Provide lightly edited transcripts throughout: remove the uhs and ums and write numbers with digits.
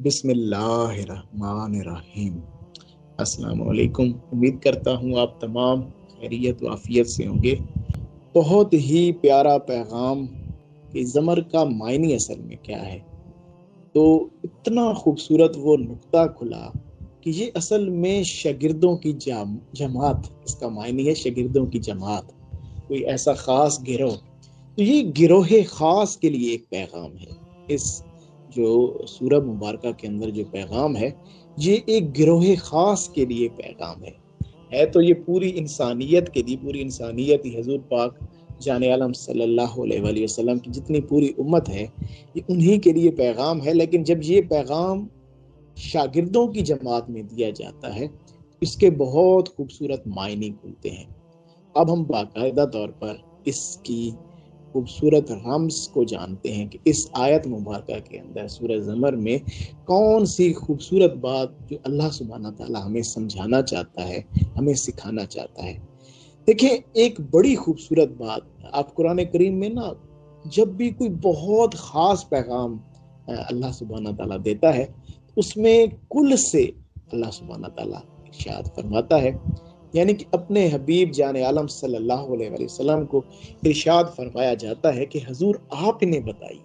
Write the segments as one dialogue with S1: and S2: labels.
S1: بسم اللہ الرحمن الرحیم۔ السلام علیکم۔ امید کرتا ہوں آپ تمام خیریت و عافیت سے ہوں گے۔ بہت ہی پیارا پیغام کہ زمر کا معنی اصل میں کیا ہے، تو اتنا خوبصورت وہ نقطہ کھلا کہ یہ اصل میں شاگردوں کی جماعت، اس کا معنی ہے شاگردوں کی جماعت، کوئی ایسا خاص گروہ۔ تو یہ گروہ خاص کے لیے ایک پیغام ہے۔ اس جو سورہ مبارکہ کے اندر جو پیغام ہے، یہ ایک گروہ خاص کے لیے پیغام ہے تو یہ پوری انسانیت کے لیے، پوری انسانیت ہی حضور پاک جان عالم صلی اللہ علیہ وآلہ وسلم کی جتنی پوری امت ہے، یہ انہی کے لیے پیغام ہے۔ لیکن جب یہ پیغام شاگردوں کی جماعت میں دیا جاتا ہے، اس کے بہت خوبصورت معنی کھلتے ہیں۔ اب ہم باقاعدہ طور پر اس کی خوبصورت رمز کو جانتے ہیں کہ اس آیت مبارکہ کے اندر سورہ زمر میں کون سی خوبصورت بات جو اللہ سبحانہ تعالیٰ ہمیں سمجھانا چاہتا ہے، ہمیں سکھانا چاہتا ہے۔ دیکھیں، ایک بڑی خوبصورت بات آپ قرآن کریم میں نا، جب بھی کوئی بہت خاص پیغام اللہ سبحانہ تعالیٰ دیتا ہے، اس میں کل سے اللہ سبحانہ تعالیٰ ارشاد فرماتا ہے، یعنی کہ اپنے حبیب جان عالم صلی اللہ علیہ وآلہ وسلم کو ارشاد فرمایا جاتا ہے کہ حضور آپ انہیں بتائیے۔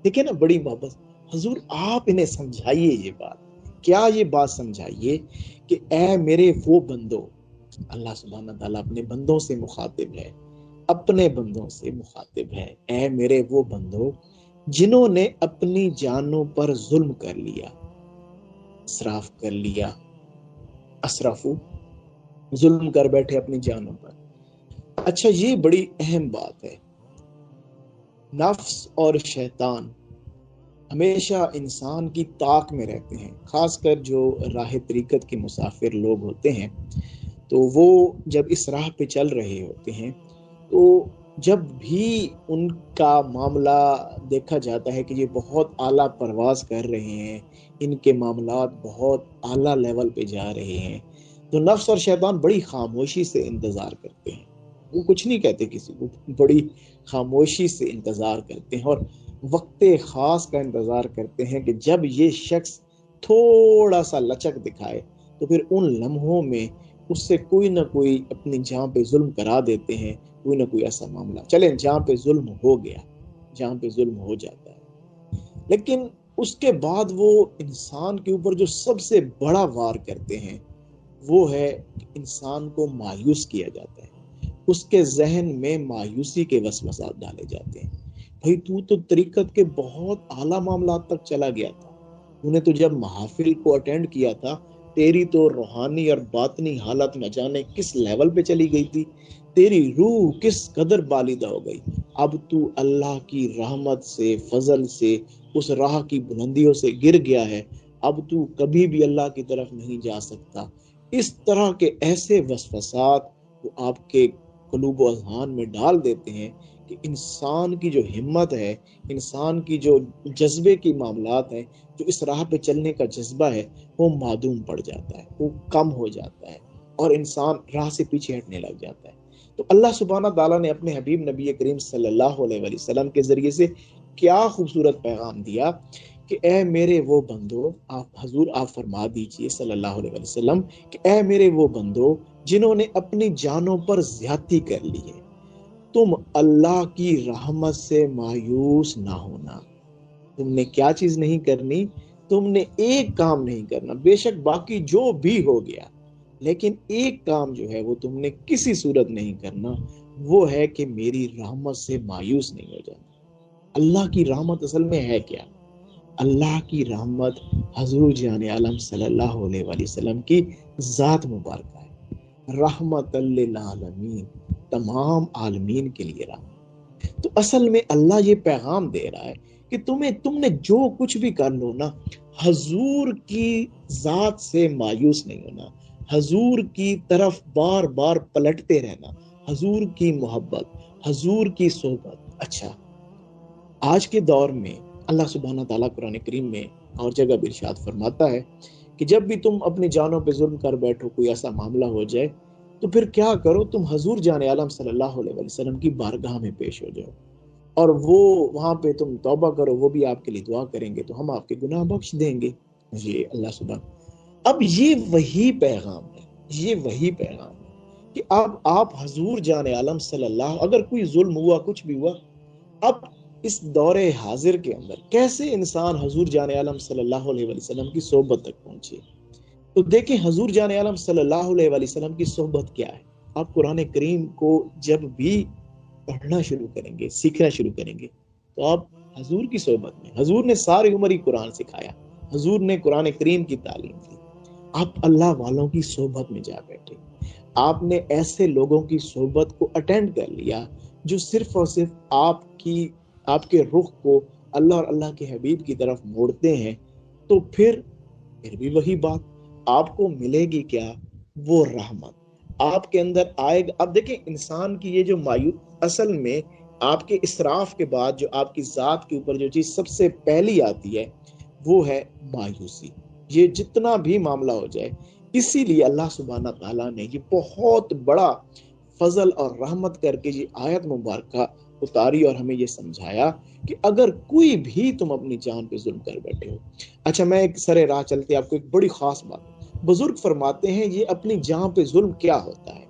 S1: دیکھیں نا، بڑی محبت، حضور آپ انہیں سمجھائیے یہ بات۔ کیا یہ بات سمجھائیے کہ اے میرے وہ بندو، اللہ سبحانہ تعالیٰ اپنے بندوں سے مخاطب ہے، اپنے بندوں سے مخاطب ہے، اے میرے وہ بندو جنہوں نے اپنی جانوں پر ظلم کر لیا، اسراف کر لیا، اسرافو، ظلم کر بیٹھے اپنی جانوں پر۔ اچھا، یہ بڑی اہم بات ہے۔ نفس اور شیطان ہمیشہ انسان کی طاق میں رہتے ہیں، خاص کر جو راہ طریقت کے مسافر لوگ ہوتے ہیں، تو وہ جب اس راہ پہ چل رہے ہوتے ہیں، تو جب بھی ان کا معاملہ دیکھا جاتا ہے کہ یہ بہت اعلیٰ پرواز کر رہے ہیں، ان کے معاملات بہت اعلیٰ لیول پہ جا رہے ہیں، تو نفس اور شیطان بڑی خاموشی سے انتظار کرتے ہیں۔ وہ کچھ نہیں کہتے کسی کو، بڑی خاموشی سے انتظار کرتے ہیں اور وقت خاص کا انتظار کرتے ہیں کہ جب یہ شخص تھوڑا سا لچک دکھائے تو پھر ان لمحوں میں اس سے کوئی نہ کوئی اپنی جان پہ ظلم کرا دیتے ہیں۔ کوئی نہ کوئی ایسا معاملہ، چلیں جہاں پہ ظلم ہو گیا، جہاں پہ ظلم ہو جاتا ہے، لیکن اس کے بعد وہ انسان کے اوپر جو سب سے بڑا وار کرتے ہیں، وہ ہے کہ انسان کو مایوس کیا جاتا ہے، اس کے ذہن میں مایوسی کے وسوسات ڈالے جاتے ہیں۔ بھائی تو طریقت کے بہت اعلیٰ معاملات تک چلا گیا تھا، انہیں تو جب محافل کو اٹینڈ کیا تھا، تیری تو روحانی اور باطنی حالت نہ جانے کس لیول پہ چلی گئی تھی، تیری روح کس قدر بالیدہ ہو گئی۔ اب تو اللہ کی رحمت سے، فضل سے اس راہ کی بلندیوں سے گر گیا ہے، اب تو کبھی بھی اللہ کی طرف نہیں جا سکتا۔ اس طرح کے ایسے وسوسات وہ آپ کے قلوب و اذہان میں ڈال دیتے ہیں کہ انسان کی جو ہمت ہے، انسان کی جو جذبے کی معاملات ہیں، جو اس راہ پہ چلنے کا جذبہ ہے، وہ معدوم پڑ جاتا ہے، وہ کم ہو جاتا ہے اور انسان راہ سے پیچھے ہٹنے لگ جاتا ہے۔ تو اللہ سبحانہ تعالیٰ نے اپنے حبیب نبی کریم صلی اللہ علیہ وآلہ وسلم کے ذریعے سے کیا خوبصورت پیغام دیا کہ اے میرے وہ بندو، حضور آپ فرما دیجئے صلی اللہ علیہ وآلہ وسلم کہ اے میرے وہ بندو جنہوں نے اپنی جانوں پر زیادتی کر لی ہے، تم اللہ کی رحمت سے مایوس نہ ہونا۔ تم نے کیا چیز نہیں کرنی؟ تم نے ایک کام نہیں کرنا، بے شک باقی جو بھی ہو گیا، لیکن ایک کام جو ہے وہ تم نے کسی صورت نہیں کرنا، وہ ہے کہ میری رحمت سے مایوس نہیں ہو جانا۔ اللہ کی رحمت اصل میں ہے کیا؟ اللہ کی رحمت حضور جان عالم صلی اللہ علیہ وآلہ وسلم کی ذات مبارکہ ہے، رحمت للعالمین، تمام عالمین کے لیے رحمت۔ تو اصل میں اللہ یہ پیغام دے رہا ہے کہ تم نے جو کچھ بھی کر لو نا، حضور کی ذات سے مایوس نہیں ہونا، حضور کی طرف بار بار پلٹتے رہنا، حضور کی محبت، حضور کی صحبت۔ اچھا، آج کے دور میں اللہ سبحانہ تعالیٰ قرآن کریم میں اور جگہ بھی ارشاد فرماتا ہے کہ جب بھی تم اپنی جانوں پہ ظلم کر بیٹھو، کوئی ایسا معاملہ ہو جائے، تو پھر کیا کرو، تم حضور جان عالم صلی اللہ علیہ وسلم کی بارگاہ میں پیش ہو جاؤ اور وہ وہاں پہ تم توبہ کرو، وہ بھی آپ کے لیے دعا کریں گے، تو ہم آپ کے گناہ بخش دیں گے۔ جی اللہ سبحان. اب یہ وہی پیغام ہے، یہ وہی پیغام ہے کہ اب آپ حضور جان عالم صلی اللہ، اگر کوئی ظلم ہوا، کچھ بھی ہوا، اب اس دور حاضر کے اندر کیسے انسان حضور جان عالم صلی اللہ علیہ وسلم کی صحبت تک پہنچے. تو دیکھیں حضور جان عالم صلی اللہ علیہ وسلم کی صحبت کیا ہے. آپ قرآن کریم کو جب بھی پڑھنا شروع کریں گے، سیکھنا شروع کریں گے، تو آپ حضور کی صحبت میں، حضور نے ساری عمر ہی قرآن سکھایا، حضور نے قرآن کریم کی تعلیم دی، آپ اللہ والوں کی صحبت میں جا بیٹھے، آپ نے ایسے لوگوں کی صحبت کو اٹینڈ کر لیا جو صرف اور صرف آپ کے رخ کو اللہ اور اللہ کے حبیب کی طرف موڑتے ہیں. تو پھر بھی وہی بات، آپ کو ملے گی کیا؟ وہ رحمت آپ کے اندر آئے گا. اب دیکھیں انسان کی یہ جو اصل میں آپ کے اسراف کے بعد جو آپ کی ذات کے اوپر جو چیز سب سے پہلی آتی ہے وہ ہے مایوسی. یہ جتنا بھی معاملہ ہو جائے، اسی لیے اللہ سبحانہ تعالیٰ نے یہ بہت بڑا فضل اور رحمت کر کے یہ آیت مبارکہ اتاری اور ہمیں یہ سمجھایا کہ اگر کوئی بھی تم اپنی جان پہ ظلم کر بیٹھے ہو. اچھا میں ایک سرے راہ چلتے آپ کو ایک بڑی خاص بات، بزرگ فرماتے ہیں یہ اپنی جان پہ ظلم کیا ہوتا ہے.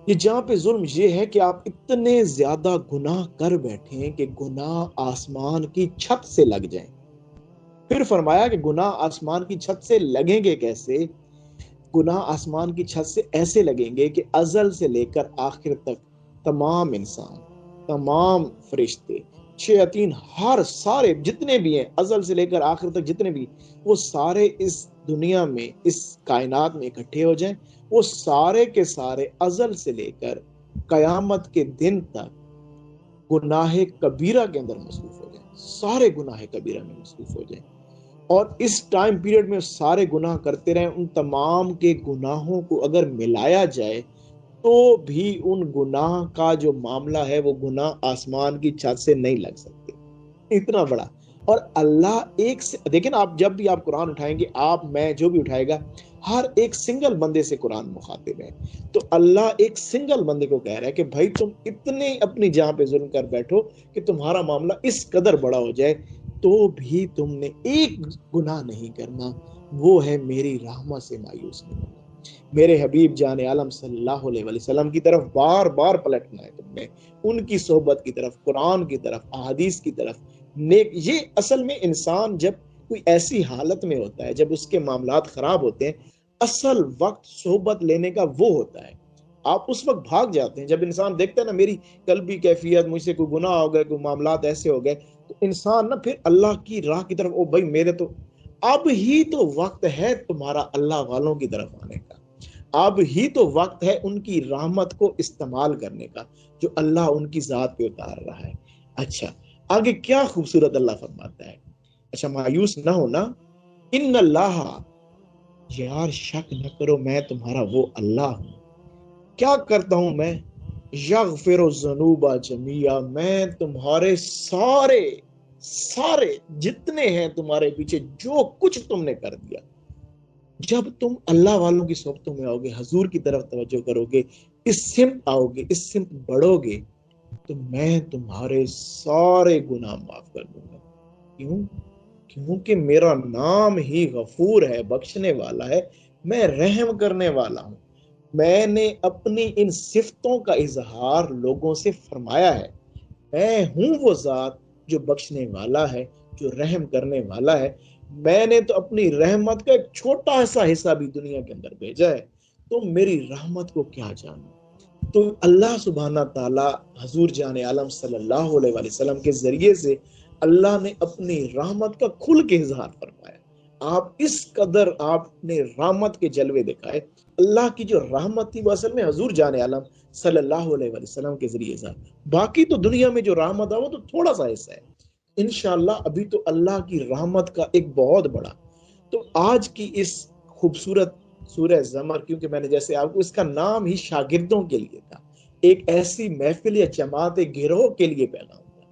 S1: یہ جہاں پہ ظلم یہ ہے کہ آپ اتنے زیادہ گناہ کر بیٹھے ہیں کہ گناہ آسمان کی چھت سے لگ جائیں. پھر فرمایا کہ گناہ آسمان کی چھت سے لگیں گے کیسے؟ گناہ آسمان کی چھت سے ایسے لگیں گے کہ ازل سے لے کر آخر تک تمام انسان، تمام فرشتے، شیاطین، ہر سارے جتنے بھی ہیں ازل سے لے کر آخر تک جتنے بھی، وہ سارے اس دنیا میں، اس کائنات میں اکٹھے ہو جائیں. وہ سارے کے سارے ازل سے لے کر قیامت کے دن تک گناہ کبیرہ کے اندر مصروف ہو جائیں، سارے گناہ کبیرہ میں مصروف ہو جائیں. اور اس ٹائم پیریڈ میں سارے گناہ کرتے رہیں. ان تمام کے گناہوں کو اگر ملایا جائے تو بھی ان گناہ کا جو معاملہ ہے وہ گناہ آسمان کی چھت سے نہیں لگ سکتے، اتنا بڑا. اور اللہ ایک سے دیکھیں نا، آپ جب بھی آپ قرآن اٹھائیں گے، آپ میں جو بھی اٹھائے گا، ہر ایک سنگل بندے سے قرآن مخاطب ہے. تو اللہ ایک سنگل بندے کو کہہ رہا ہے کہ بھائی تم اتنے اپنی جان پہ ظلم کر بیٹھو کہ تمہارا معاملہ اس قدر بڑا ہو جائے تو بھی تم نے ایک گناہ نہیں کرنا، وہ ہے میری رحمت سے مایوس نہیں ہونا، میرے حبیب جان عالم صلی اللہ علیہ وسلم کی طرف بار بار پلٹنا ہے تم نے، ان کی صحبت کی طرف، قرآن کی طرف، احادیث کی طرف. یہ اصل میں انسان جب کوئی ایسی حالت میں ہوتا ہے، جب اس کے معاملات خراب ہوتے ہیں، اصل وقت صحبت لینے کا وہ ہوتا ہے. آپ اس وقت بھاگ جاتے ہیں جب انسان دیکھتا ہے نا میری قلبی کیفیت، مجھ سے کوئی گناہ ہو گئے، کوئی معاملات ایسے ہو گئے، تو انسان نا پھر اللہ کی راہ کی طرف، او بھائی میرے تو اب ہی تو وقت ہے تمہارا اللہ والوں کی طرف آنے کا، اب ہی تو وقت ہے ان کی رحمت کو استعمال کرنے کا جو اللہ ان کی ذات پہ اتار رہا ہے. اچھا آگے کیا خوبصورت اللہ فرماتا ہے. اچھا مایوس نہ ہونا، ان اللہ، یار شک نہ کرو میں تمہارا وہ اللہ ہوں. کیا کرتا ہوں میں؟ یغفر الذنوب جميعا، میں تمہارے سارے جتنے ہیں تمہارے پیچھے جو کچھ تم نے کر دیا، جب تم اللہ والوں کی صحبتوں میں آؤ گے، حضور کی طرف توجہ کرو گے، اس سمت آؤ گے، اس سمت بڑھو گے، تو میں تمہارے سارے گناہ معاف کر دوں گا. کیوں؟ کیونکہ میرا نام ہی غفور ہے، بخشنے والا ہے، میں رحم کرنے والا ہوں. میں نے اپنی ان صفتوں کا اظہار لوگوں سے فرمایا ہے. میں ہوں وہ ذات جو بخشنے والا ہے، جو رحم کرنے والا ہے. میں نے تو اپنی رحمت کا ایک چھوٹا سا حصہ بھی دنیا کے اندر بھیجا ہے، تم میری رحمت کو کیا جانو. تو اللہ سبحانہ تعالیٰ حضور جان عالم صلی اللہ علیہ وسلم کے ذریعے سے اللہ نے اپنی رحمت کا کھل کے اظہار فرمایا. آپ اس قدر آپ نے رحمت کے جلوے دکھائے. اللہ کی جو رحمت تھی وہ اصل میں حضور جان عالم صلی اللہ علیہ وسلم کے ذریعے اظہار. باقی تو دنیا میں جو رحمت ہے وہ تو تھوڑا سا حصہ ہے. انشاءاللہ ابھی تو اللہ کی رحمت کا ایک بہت بڑا. تو آج کی اس خوبصورت سورہ زمر، کیونکہ میں نے جیسے آپ کو اس کا نام ہی شاگردوں کے لیے تھا، ایک ایسی محفل یا جماعت گروہ کے لیے پیغام تھا،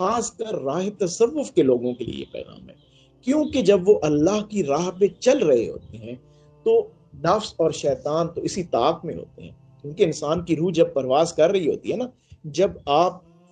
S1: خاص کر راہ تصوف کے لوگوں کے لیے پیغام ہے. کیونکہ جب وہ اللہ کی راہ پہ چل رہے ہوتے ہیں تو نفس اور شیطان تو اسی طاق میں ہوتے ہیں، کیونکہ انسان کی روح جب پرواز کر رہی ہوتی ہے نا، جب آپ